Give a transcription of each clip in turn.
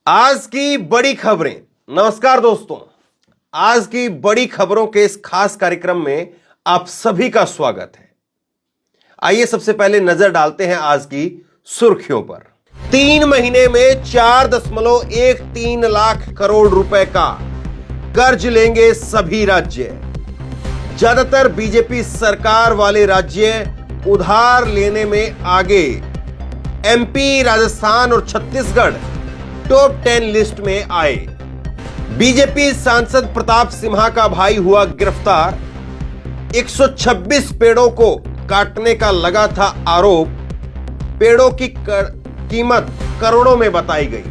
आज की बड़ी खबरें। नमस्कार दोस्तों, आज की बड़ी खबरों के इस खास कार्यक्रम में आप सभी का स्वागत है। आइए सबसे पहले नजर डालते हैं आज की सुर्खियों पर। 3 महीने में 4.13 लाख करोड़ रुपए का कर्ज लेंगे सभी राज्य। ज्यादातर बीजेपी सरकार वाले राज्य उधार लेने में आगे। एमपी, राजस्थान और छत्तीसगढ़ टॉप 10 लिस्ट में आए। बीजेपी सांसद प्रताप सिम्हा का भाई हुआ गिरफ्तार। 126 पेड़ों को काटने का लगा था आरोप। पेड़ों की कीमत करोड़ों में बताई गई।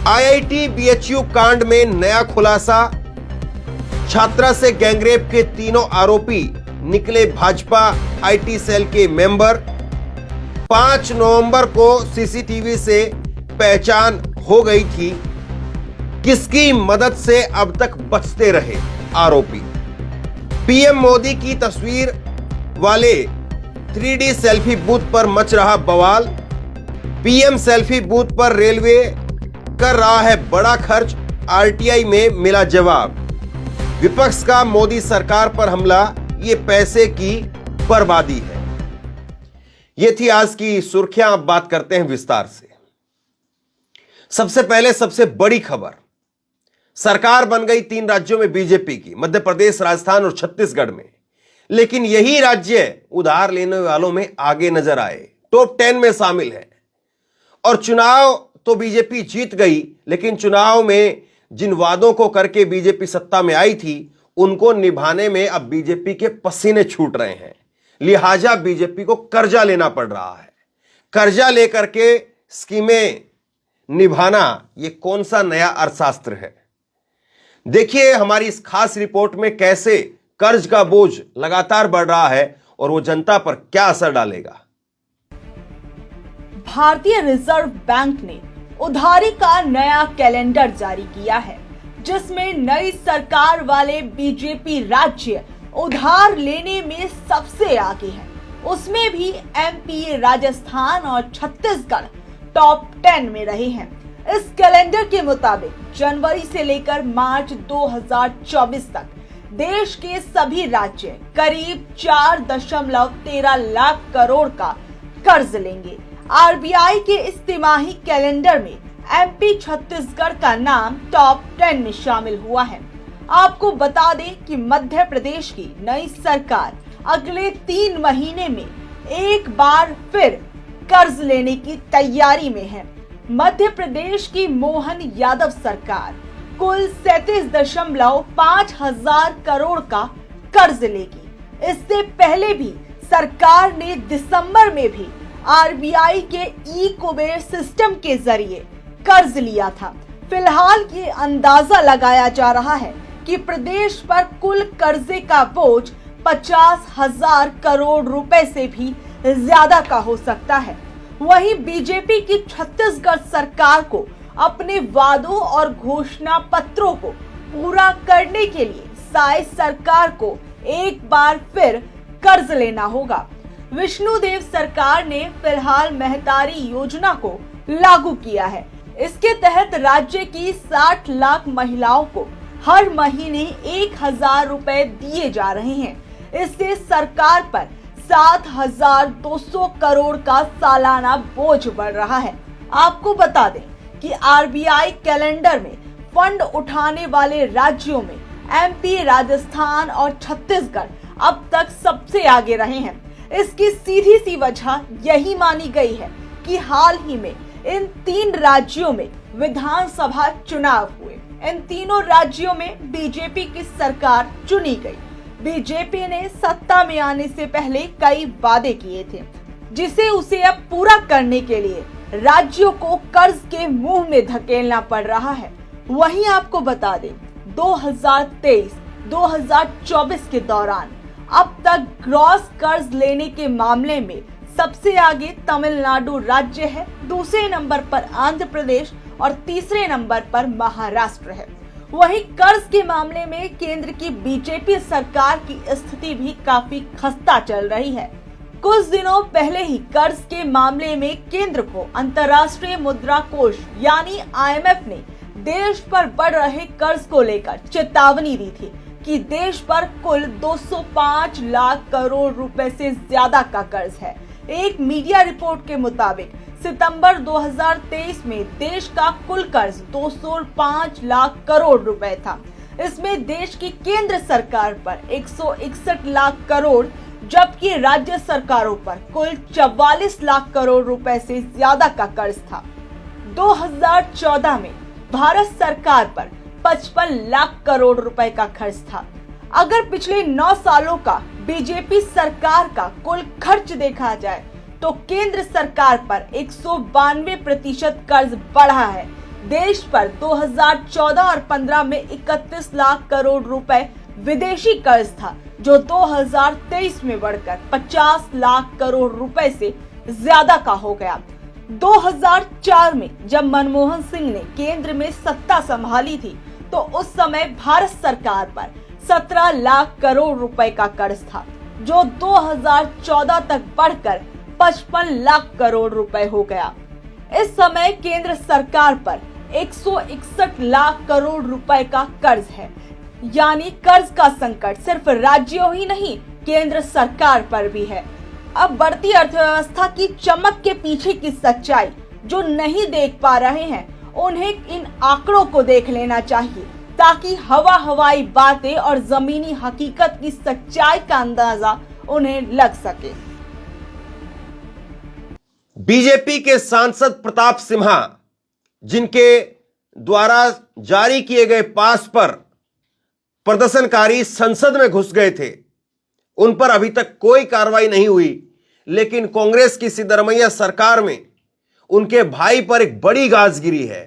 आईआईटी बीएचयू कांड में नया खुलासा। छात्रा से गैंगरेप के तीनों आरोपी निकले भाजपा आईटी सेल के मेंबर। 5 नवंबर को सीसीटीवी से पहचान हो गई थी किसकी मदद से अब तक बचते रहे आरोपी। पीएम मोदी की तस्वीर वाले 3D सेल्फी बूथ पर मच रहा बवाल। पीएम सेल्फी बूथ पर रेलवे कर रहा है बड़ा खर्च, आरटीआई में मिला जवाब। विपक्ष का मोदी सरकार पर हमला, ये पैसे की बर्बादी है। ये थी आज की सुर्खियां। अब बात करते हैं विस्तार से। सबसे पहले सबसे बड़ी खबर, सरकार बन गई 3 राज्यों में बीजेपी की, मध्य प्रदेश, राजस्थान और छत्तीसगढ़ में। लेकिन यही राज्य उधार लेने वालों में आगे नजर आए, टॉप 10 में शामिल है। और चुनाव तो बीजेपी जीत गई, लेकिन चुनाव में जिन वादों को करके बीजेपी सत्ता में आई थी उनको निभाने में अब बीजेपी के पसीने छूट रहे हैं। लिहाजा बीजेपी को कर्जा लेना पड़ रहा है। कर्जा लेकर के स्कीमें निभाना, ये कौन सा नया अर्थशास्त्र है? देखिए हमारी इस खास रिपोर्ट में कैसे कर्ज का बोझ लगातार बढ़ रहा है और वो जनता पर क्या असर डालेगा। भारतीय रिजर्व बैंक ने उधारी का नया कैलेंडर जारी किया है, जिसमें नई सरकार वाले बीजेपी राज्य उधार लेने में सबसे आगे हैं। उसमें भी एमपी, राजस्थान और छत्तीसगढ़ टॉप 10 में रहे हैं। इस कैलेंडर के मुताबिक जनवरी से लेकर मार्च 2024 तक देश के सभी राज्य करीब 4.13 लाख करोड़ का कर्ज लेंगे। आरबीआई के इस तिमाही कैलेंडर में एमपी, छत्तीसगढ़ का नाम टॉप 10 में शामिल हुआ है। आपको बता दें कि मध्य प्रदेश की नई सरकार अगले 3 महीने में एक बार फिर कर्ज लेने की तैयारी में है। मध्य प्रदेश की मोहन यादव सरकार कुल 37.5 हजार करोड़ का कर्ज लेगी। इससे पहले भी सरकार ने दिसंबर में भी आरबीआई के ई कुबेर सिस्टम के जरिए कर्ज लिया था। फिलहाल ये अंदाजा लगाया जा रहा है कि प्रदेश पर कुल कर्जे का बोझ 50,000 करोड़ रुपए से भी ज्यादा का हो सकता है। वहीं बीजेपी की छत्तीसगढ़ सरकार को अपने वादों और घोषणा पत्रों को पूरा करने के लिए साई सरकार को एक बार फिर कर्ज लेना होगा। विष्णुदेव सरकार ने फिलहाल महतारी योजना को लागू किया है। इसके तहत राज्य की 60 लाख महिलाओं को हर महीने 1,000 रुपए दिए जा रहे हैं। इससे सरकार पर 7,200 करोड़ का सालाना बोझ बढ़ रहा है। आपको बता दें कि आरबीआई कैलेंडर में फंड उठाने वाले राज्यों में एमपी, राजस्थान और छत्तीसगढ़ अब तक सबसे आगे रहे हैं। इसकी सीधी सी वजह यही मानी गई है कि हाल ही में इन 3 राज्यों में विधानसभा चुनाव हुए। इन तीनों राज्यों में बीजेपी की सरकार चुनी गई। बीजेपी ने सत्ता में आने से पहले कई वादे किए थे, जिसे उसे अब पूरा करने के लिए राज्यों को कर्ज के मुंह में धकेलना पड़ रहा है। वहीं आपको बता दें 2023-2024 के दौरान अब तक ग्रॉस कर्ज लेने के मामले में सबसे आगे तमिलनाडु राज्य है, दूसरे नंबर पर आंध्र प्रदेश और तीसरे नंबर पर महाराष्ट्र है। वहीं कर्ज के मामले में केंद्र की बीजेपी सरकार की स्थिति भी काफी खस्ता चल रही है। कुछ दिनों पहले ही कर्ज के मामले में केंद्र को अंतर्राष्ट्रीय मुद्रा कोष यानी IMF ने देश पर बढ़ रहे कर्ज को लेकर चेतावनी दी थी कि देश पर कुल 205 लाख करोड़ रुपए से ज्यादा का कर्ज है। एक मीडिया रिपोर्ट के मुताबिक सितंबर 2023 में देश का कुल कर्ज 205 लाख करोड़ रुपए था। इसमें देश की केंद्र सरकार पर 161 लाख करोड़ जबकि राज्य सरकारों पर कुल 44 लाख करोड़ रुपए से ज्यादा का कर्ज था। 2014 में भारत सरकार पर 55 लाख करोड़ रुपए का खर्च था। अगर पिछले 9 सालों का बीजेपी सरकार का कुल खर्च देखा जाए तो केंद्र सरकार पर 192% कर्ज बढ़ा है। देश पर 2014 और 15 में 31 लाख करोड़ रुपए विदेशी कर्ज था, जो 2023 में बढ़कर 50 लाख करोड़ रुपए से ज्यादा का हो गया। 2004 में जब मनमोहन सिंह ने केंद्र में सत्ता संभाली थी तो उस समय भारत सरकार पर 17 लाख करोड़ रुपए का कर्ज था, जो 2014 तक बढ़कर 55 लाख करोड़ रुपए हो गया। इस समय केंद्र सरकार पर 161 लाख करोड़ रुपए का कर्ज है, यानी कर्ज का संकट सिर्फ राज्यों ही नहीं केंद्र सरकार पर भी है। अब बढ़ती अर्थव्यवस्था की चमक के पीछे की सच्चाई जो नहीं देख पा रहे हैं उन्हें इन आंकड़ों को देख लेना चाहिए, ताकि हवाई बातें और जमीनी हकीकत की सच्चाई का अंदाजा उन्हें लग सके। बीजेपी के सांसद प्रताप सिम्हा, जिनके द्वारा जारी किए गए पास पर प्रदर्शनकारी संसद में घुस गए थे, उन पर अभी तक कोई कार्रवाई नहीं हुई। लेकिन कांग्रेस की सिद्धरमैया सरकार में उनके भाई पर एक बड़ी गाज गिरी है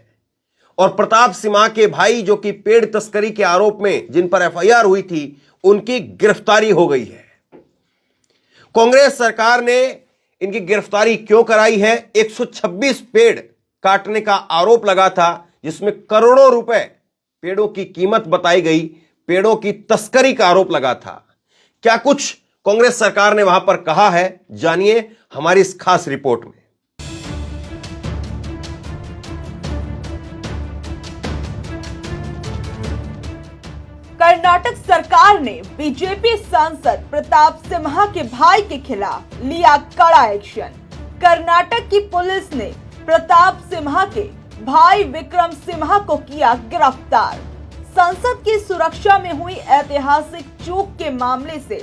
और प्रताप सिम्हा के भाई, जो कि पेड़ तस्करी के आरोप में जिन पर FIR हुई थी, उनकी गिरफ्तारी हो गई है। कांग्रेस सरकार ने इनकी गिरफ्तारी क्यों कराई है? 126 पेड़ काटने का आरोप लगा था, जिसमें करोड़ों रुपए पेड़ों की कीमत बताई गई, पेड़ों की तस्करी का आरोप लगा था। क्या कुछ कांग्रेस सरकार ने वहां पर कहा है, जानिए हमारी इस खास रिपोर्ट में। कर्नाटक सरकार ने बीजेपी सांसद प्रताप सिम्हा के भाई के खिलाफ लिया कड़ा एक्शन। कर्नाटक की पुलिस ने प्रताप सिम्हा के भाई विक्रम सिम्हा को किया गिरफ्तार। संसद की सुरक्षा में हुई ऐतिहासिक चूक के मामले से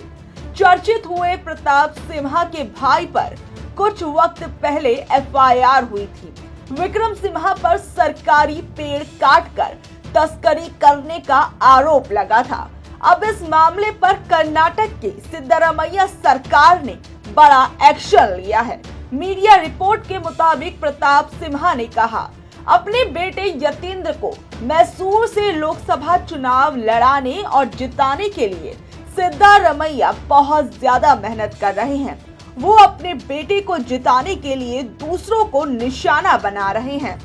चर्चित हुए प्रताप सिम्हा के भाई पर कुछ वक्त पहले FIR हुई थी। विक्रम सिम्हा पर सरकारी पेड़ काटकर तस्करी करने का आरोप लगा था। अब इस मामले पर कर्नाटक की सिद्धरमैया सरकार ने बड़ा एक्शन लिया है। मीडिया रिपोर्ट के मुताबिक प्रताप सिम्हा ने कहा, अपने बेटे यतींद्र को मैसूर से लोकसभा चुनाव लड़ाने और जिताने के लिए सिद्धरमैया बहुत ज्यादा मेहनत कर रहे हैं। वो अपने बेटे को जिताने के लिए दूसरों को निशाना बना रहे हैं।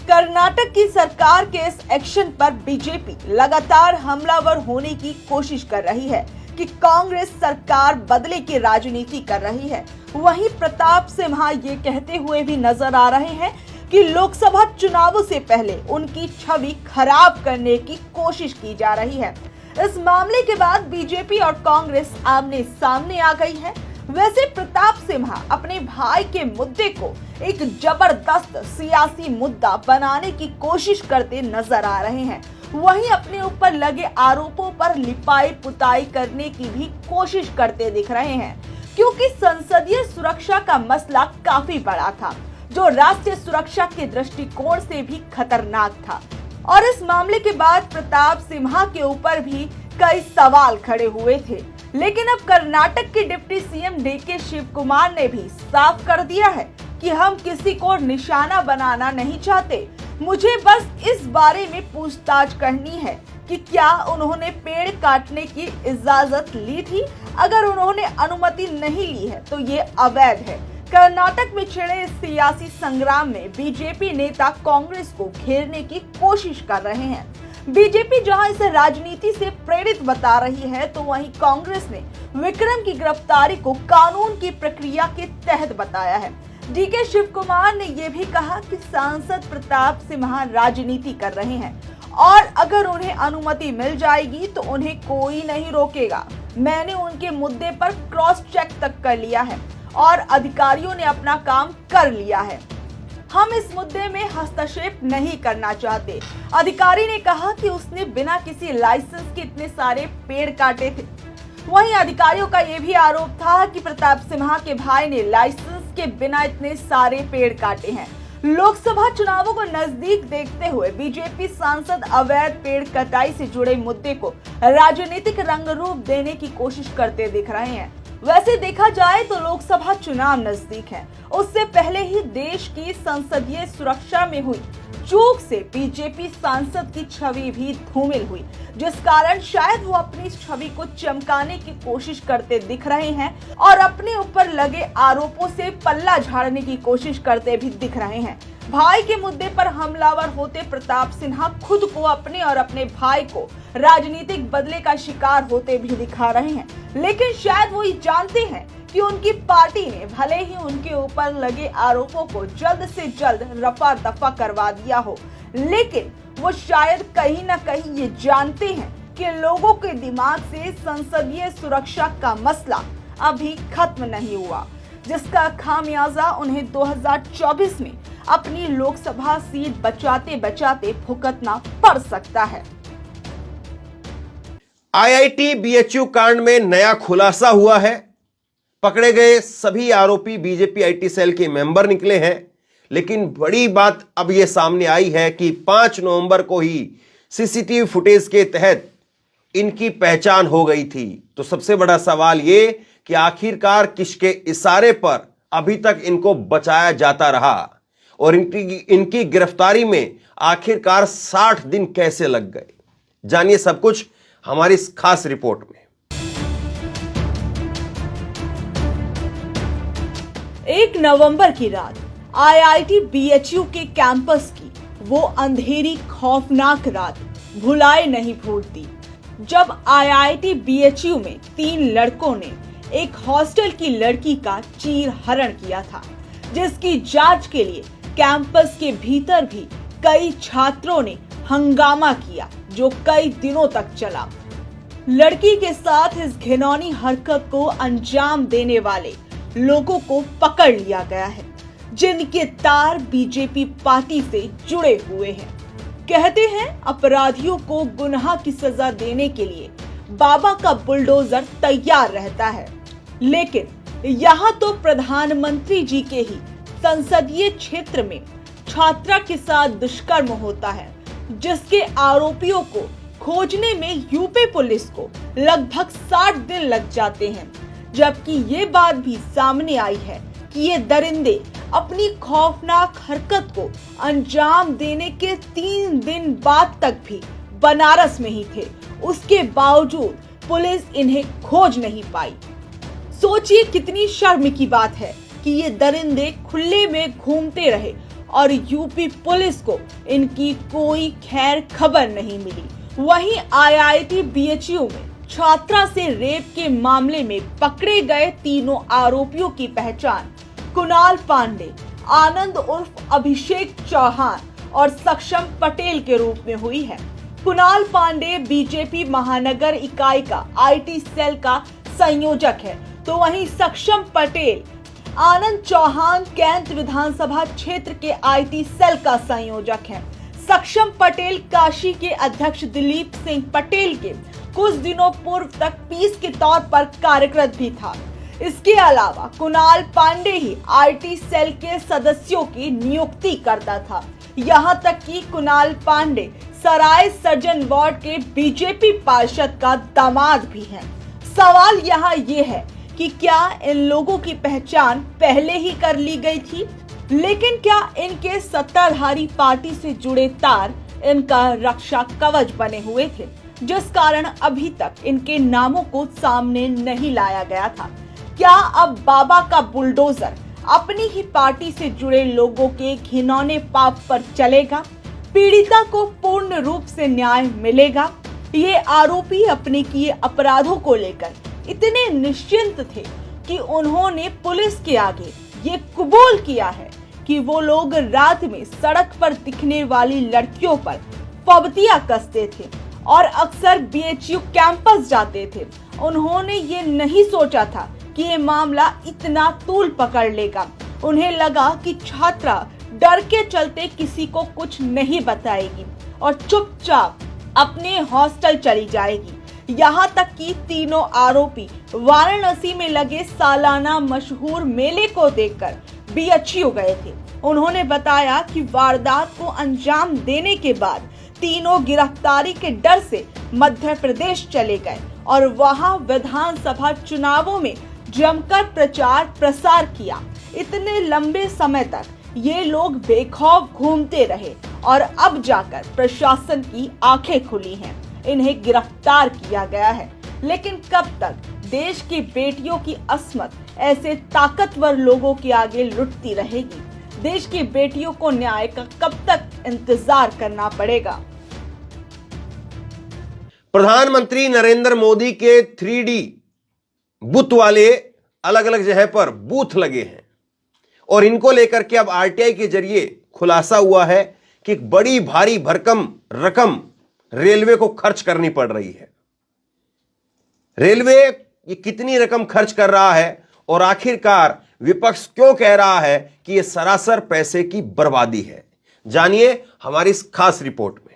कर्नाटक की सरकार के इस एक्शन पर बीजेपी लगातार हमलावर होने की कोशिश कर रही है कि कांग्रेस सरकार बदले की राजनीति कर रही है। वहीं प्रताप सिम्हा ये कहते हुए भी नजर आ रहे हैं कि लोकसभा चुनावों से पहले उनकी छवि खराब करने की कोशिश की जा रही है। इस मामले के बाद बीजेपी और कांग्रेस आमने सामने आ गई है। वैसे प्रताप सिम्हा अपने भाई के मुद्दे को एक जबरदस्त सियासी मुद्दा बनाने की कोशिश करते नजर आ रहे हैं। वहीं अपने ऊपर लगे आरोपों पर लिपाई पुताई करने की भी कोशिश करते दिख रहे हैं, क्योंकि संसदीय सुरक्षा का मसला काफी बड़ा था, जो राष्ट्रीय सुरक्षा के दृष्टिकोण से भी खतरनाक था। और इस मामले के बाद प्रताप सिम्हा के ऊपर भी कई सवाल खड़े हुए थे। लेकिन अब कर्नाटक के deputy CM DK Shiva Kumar ने भी साफ कर दिया है कि हम किसी को निशाना बनाना नहीं चाहते। मुझे बस इस बारे में पूछताछ करनी है कि क्या उन्होंने पेड़ काटने की इजाजत ली थी। अगर उन्होंने अनुमति नहीं ली है तो ये अवैध है। कर्नाटक में छिड़े इस सियासी संग्राम में बीजेपी नेता कांग्रेस को घेरने की कोशिश कर रहे हैं। बीजेपी जहां इसे राजनीति से प्रेरित बता रही है, तो वहीं कांग्रेस ने विक्रम की गिरफ्तारी को कानून की प्रक्रिया के तहत बताया है। डीके शिव कुमार ने यह भी कहा कि सांसद प्रताप सिन्हा राजनीति कर रहे हैं और अगर उन्हें अनुमति मिल जाएगी तो उन्हें कोई नहीं रोकेगा। मैंने उनके मुद्दे पर क्रॉस चेक तक कर लिया है और अधिकारियों ने अपना काम कर लिया है। हम इस मुद्दे में हस्तक्षेप नहीं करना चाहते। अधिकारी ने कहा कि उसने बिना किसी लाइसेंस के इतने सारे पेड़ काटे थे। वहीं अधिकारियों का यह भी आरोप था कि प्रताप सिन्हा के भाई ने लाइसेंस के बिना इतने सारे पेड़ काटे हैं। लोकसभा चुनावों को नजदीक देखते हुए बीजेपी सांसद अवैध पेड़ कटाई से जुड़े मुद्दे को राजनीतिक रंग रूप देने की कोशिश करते दिख रहे हैं। वैसे देखा जाए तो लोकसभा चुनाव नजदीक है, उससे पहले ही देश की संसदीय सुरक्षा में हुई चूक से बीजेपी सांसद की छवि भी धूमिल हुई, जिस कारण शायद वो अपनी छवि को चमकाने की कोशिश करते दिख रहे हैं और अपने ऊपर लगे आरोपों से पल्ला झाड़ने की कोशिश करते भी दिख रहे हैं। भाई के मुद्दे पर हमलावर होते प्रताप सिन्हा खुद को अपने और अपने भाई को राजनीतिक बदले का शिकार होते भी दिखा रहे हैं, लेकिन शायद वो ये जानते हैं कि उनकी पार्टी ने भले ही उनके ऊपर लगे आरोपों को जल्द से जल्द रफा दफा करवा दिया हो, लेकिन वो शायद कहीं ना कहीं ये जानते हैं कि लोगों के दिमाग से संसदीय सुरक्षा का मसला अभी खत्म नहीं हुआ, जिसका खामियाजा उन्हें 2024 में अपनी लोकसभा सीट बचाते बचाते भुगतना पड़ सकता है। आईआईटी बीएचयू कांड में नया खुलासा हुआ है। पकड़े गए सभी आरोपी बीजेपी आईटी सेल के मेंबर निकले हैं, लेकिन बड़ी बात अब यह सामने आई है कि 5 नवंबर को ही सीसीटीवी फुटेज के तहत इनकी पहचान हो गई थी। तो सबसे बड़ा सवाल यह कि आखिरकार किसके इशारे पर अभी तक इनको बचाया जाता रहा और इनकी गिरफ्तारी में आखिरकार 60 दिन कैसे लग गए। जानिए सब कुछ हमारी इस खास रिपोर्ट में। 1 नवंबर की रात आईआईटी बीएचयू के कैंपस की वो अंधेरी खौफनाक रात भुलाए नहीं भूलती, जब आईआईटी बीएचयू में 3 लड़कों ने एक हॉस्टल की लड़की का चीर हरण किया था, जिसकी जांच के लिए कैंपस के भीतर भी कई छात्रों ने हंगामा किया, जो कई दिनों तक चला। लड़की के साथ इस घिनौनी हरकत को अंजाम देने वाले लोगों को पकड़ लिया गया है, जिनके तार बीजेपी पार्टी से जुड़े हुए हैं। कहते हैं अपराधियों को गुनाह की सजा देने के लिए बाबा का बुलडोजर तैयार रहता है, लेकिन यहाँ तो प्रधानमंत्री जी के ही संसदीय क्षेत्र में छात्रा के साथ दुष्कर्म होता है, जिसके आरोपियों को खोजने में यूपी पुलिस को लगभग 60 दिन लग जाते हैं। जबकि ये बात भी सामने आई है कि ये दरिंदे अपनी खौफनाक हरकत को अंजाम देने के 3 दिन बाद तक भी बनारस में ही थे, उसके बावजूद पुलिस इन्हें खोज नहीं पाई। सोचिए कितनी शर्म की बात है कि ये दरिंदे खुले में घूमते रहे और यूपी पुलिस को इनकी कोई खैर खबर नहीं मिली। वहीं आईआईटी बीएचयू में छात्रा से रेप के मामले में पकड़े गए तीनों आरोपियों की पहचान कुणाल पांडे, आनंद उर्फ अभिषेक चौहान और सक्षम पटेल के रूप में हुई है। कुणाल पांडे बीजेपी महानगर इकाई का आईटी सेल का संयोजक है, तो वहीं सक्षम पटेल आनंद चौहान कैंट विधानसभा क्षेत्र के आईटी सेल का संयोजक है। सक्षम पटेल काशी के अध्यक्ष दिलीप सिंह पटेल के कुछ दिनों पूर्व तक पीस के तौर पर कार्यरत भी था। इसके अलावा कुणाल पांडे ही आईटी सेल के सदस्यों की नियुक्ति करता था। यहाँ तक कि कुणाल पांडे सराय सर्जन वार्ड के बीजेपी पार्षद का दामाद भी है। सवाल यहाँ ये है कि क्या इन लोगों की पहचान पहले ही कर ली गई थी, लेकिन क्या इनके सत्ताधारी पार्टी से जुड़े तार इनका रक्षा कवच बने हुए थे, जिस कारण अभी तक इनके नामों को सामने नहीं लाया गया था। क्या अब बाबा का बुलडोजर अपनी ही पार्टी से जुड़े लोगों के घिनौने पाप पर चलेगा? पीड़िता को पूर्ण रूप से न्याय मिलेगा? ये आरोपी अपने किए अपराधों को लेकर इतने निश्चिंत थे कि उन्होंने पुलिस के आगे ये कबूल किया है कि वो लोग रात में सड़क पर दिखने वाली लड़कियों पर पबतियां कसते थे और अक्सर बीएचयू कैंपस जाते थे। उन्होंने ये नहीं सोचा था कि ये मामला इतना तूल पकड़ लेगा। उन्हें लगा कि छात्रा डर के चलते किसी को कुछ नहीं बताएगी और चुपचाप अपने हॉस्टल चली जाएगी। यहाँ तक कि तीनों आरोपी वाराणसी में लगे सालाना मशहूर मेले को देखकर बीएचयू गए थे। उन्होंने बताया कि वारदात को अंजाम देने के बाद तीनों गिरफ्तारी के डर से मध्य प्रदेश चले गए और वहां विधानसभा चुनावों में जमकर प्रचार प्रसार किया। इतने लंबे समय तक ये लोग बेखौफ घूमते रहे और अब जाकर प्रशासन की आंखें खुली हैं। इन्हें गिरफ्तार किया गया है, लेकिन कब तक देश की बेटियों की अस्मत ऐसे ताकतवर लोगों के आगे लुटती रहेगी? देश की बेटियों को न्याय का कब तक इंतजार करना पड़ेगा? प्रधानमंत्री नरेंद्र मोदी के 3D बूथ वाले अलग अलग जगह पर बूथ लगे हैं और इनको लेकर के अब आरटीआई के जरिए खुलासा हुआ है कि एक बड़ी भारी भरकम रकम रेलवे को खर्च करनी पड़ रही है। रेलवे ये कितनी रकम खर्च कर रहा है और आखिरकार विपक्ष क्यों कह रहा है कि यह सरासर पैसे की बर्बादी है? जानिए हमारी इस खास रिपोर्ट में।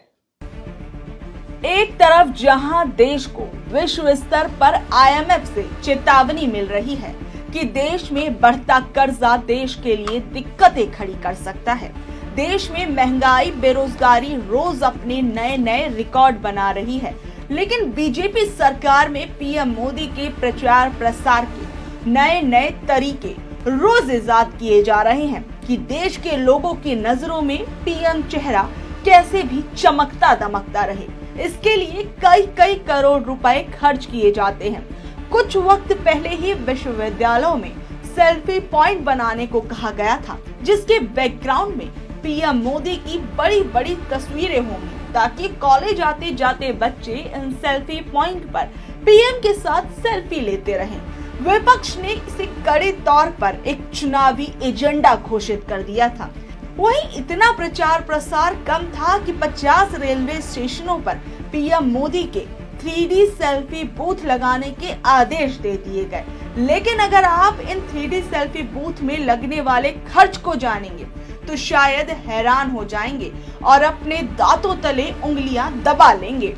एक तरफ जहां देश को विश्व स्तर पर आईएमएफ से चेतावनी मिल रही है कि देश में बढ़ता कर्जा देश के लिए दिक्कतें खड़ी कर सकता है। देश में महंगाई, बेरोजगारी रोज अपने नए नए रिकॉर्ड बना रही है, लेकिन बीजेपी सरकार में पीएम मोदी के प्रचार प्रसार के नए नए तरीके रोज इजाद किए जा रहे हैं कि देश के लोगों की नजरों में पीएम चेहरा कैसे भी चमकता दमकता रहे। इसके लिए कई करोड़ रुपए खर्च किए जाते हैं। कुछ वक्त पहले ही विश्वविद्यालयों में सेल्फी पॉइंट बनाने को कहा गया था, जिसके बैकग्राउंड में पीएम मोदी की बड़ी बड़ी तस्वीरें होंगी ताकि कॉलेज आते जाते बच्चे इन सेल्फी पॉइंट पर पीएम के साथ सेल्फी लेते रहें। विपक्ष ने इसे कड़े तौर पर एक चुनावी एजेंडा घोषित कर दिया था। वहीं इतना प्रचार प्रसार कम था कि 50 रेलवे स्टेशनों पर पीएम मोदी के 3D सेल्फी बूथ लगाने के आदेश दे दिए गए। लेकिन अगर आप इन 3D सेल्फी बूथ में लगने वाले खर्च को जानेंगे तो शायद हैरान हो जाएंगे और अपने दांतों तले उंगलियां दबा लेंगे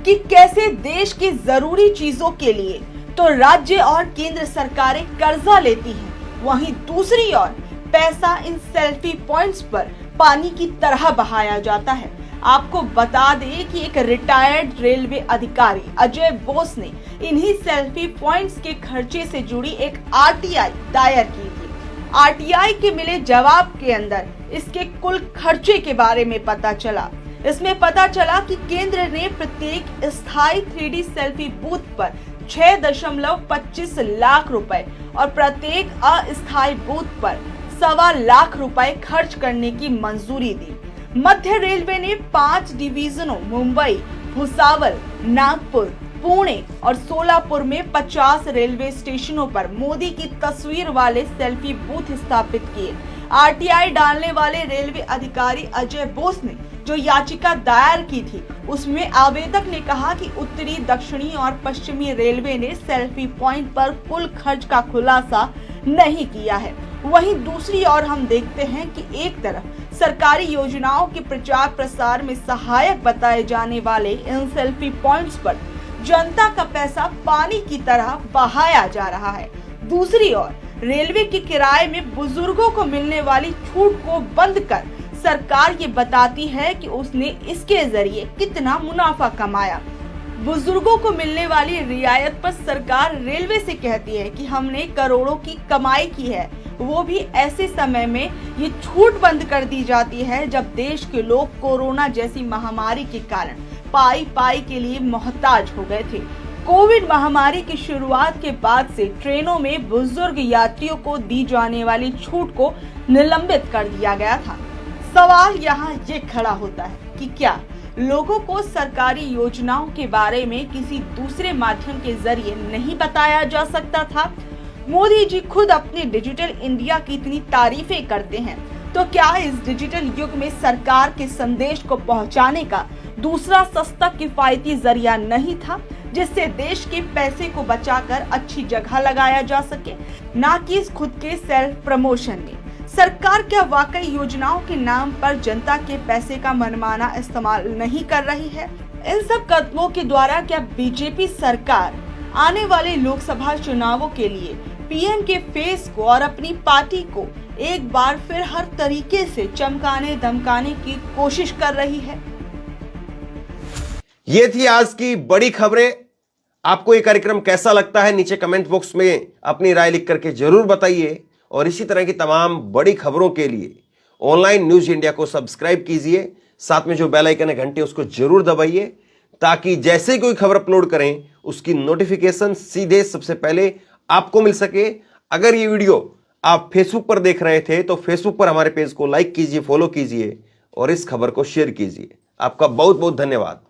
कि कैसे देश की जरूरी चीजों के लिए तो राज्य और केंद्र सरकारें कर्जा लेती हैं, वहीं दूसरी ओर पैसा इन सेल्फी पॉइंट्स पर पानी की तरह बहाया जाता है। आपको बता दें कि एक रिटायर्ड रेलवे अधिकारी अजय बोस ने इन्हीं सेल्फी पॉइंट्स के खर्चे से जुड़ी एक आरटीआई दायर की थी। आरटीआई के मिले जवाब के अंदर इसके कुल खर्चे के बारे में पता चला। इसमें पता चला कि केंद्र ने प्रत्येक स्थायी 3D सेल्फी बूथ पर 6.25 लाख रुपए और प्रत्येक अस्थायी बूथ पर 1.25 लाख रुपए खर्च करने की मंजूरी दी। मध्य रेलवे ने 5 डिवीजनों मुंबई, भुसावल, नागपुर, पुणे और सोलापुर में 50 रेलवे स्टेशनों पर मोदी की तस्वीर वाले सेल्फी बूथ स्थापित किए। आरटीआई डालने वाले रेलवे अधिकारी अजय बोस ने जो याचिका दायर की थी, उसमें आवेदक ने कहा कि उत्तरी, दक्षिणी और पश्चिमी रेलवे ने सेल्फी पॉइंट पर कुल खर्च का खुलासा नहीं किया है। वहीं दूसरी ओर हम देखते हैं कि एक तरफ सरकारी योजनाओं के प्रचार प्रसार में सहायक बताए जाने वाले इन सेल्फी पॉइंट्स पर जनता का पैसा पानी की तरह बहाया जा रहा है। दूसरी ओर रेलवे के किराए में बुजुर्गों को मिलने वाली छूट को बंद कर सरकार ये बताती है कि उसने इसके जरिए कितना मुनाफा कमाया। बुजुर्गों को मिलने वाली रियायत पर सरकार रेलवे से कहती है कि हमने करोड़ों की कमाई की है, वो भी ऐसे समय में ये छूट बंद कर दी जाती है जब देश के लोग कोरोना जैसी महामारी के कारण पाई के लिए मोहताज हो गए थे। कोविड महामारी की शुरुआत के बाद से ट्रेनों में बुजुर्ग यात्रियों को दी जाने वाली छूट को निलंबित कर दिया गया था। सवाल यहाँ ये खड़ा होता है कि क्या लोगों को सरकारी योजनाओं के बारे में किसी दूसरे माध्यम के जरिए नहीं बताया जा सकता था? मोदी जी खुद अपने डिजिटल इंडिया की इतनी तारीफें करते हैं, तो क्या इस डिजिटल युग में सरकार के संदेश को पहुंचाने का दूसरा सस्ता किफायती जरिया नहीं था, जिससे देश के पैसे को बचाकर अच्छी जगह लगाया जा सके, ना कि खुद के सेल्फ प्रमोशन में? सरकार क्या वाकई योजनाओं के नाम पर जनता के पैसे का मनमाना इस्तेमाल नहीं कर रही है? इन सब कदमों के द्वारा क्या बीजेपी सरकार आने वाले लोकसभा चुनावों के लिए पीएम के फेस को और अपनी पार्टी को एक बार फिर हर तरीके से चमकाने धमकाने की कोशिश कर रही है? ये थी आज की बड़ी खबरें। आपको ये कार्यक्रम कैसा लगता है नीचे कमेंट बॉक्स में अपनी राय लिख करके जरूर बताइए, और इसी तरह की तमाम बड़ी खबरों के लिए ऑनलाइन न्यूज इंडिया को सब्सक्राइब कीजिए, साथ में जो बेल आइकन है घंटे उसको जरूर दबाइए, ताकि जैसे ही कोई खबर अपलोड करें उसकी नोटिफिकेशन सीधे सबसे पहले आपको मिल सके। अगर ये वीडियो आप फेसबुक पर देख रहे थे तो फेसबुक पर हमारे पेज को लाइक कीजिए, फॉलो कीजिए और इस खबर को शेयर कीजिए। आपका बहुत बहुत धन्यवाद।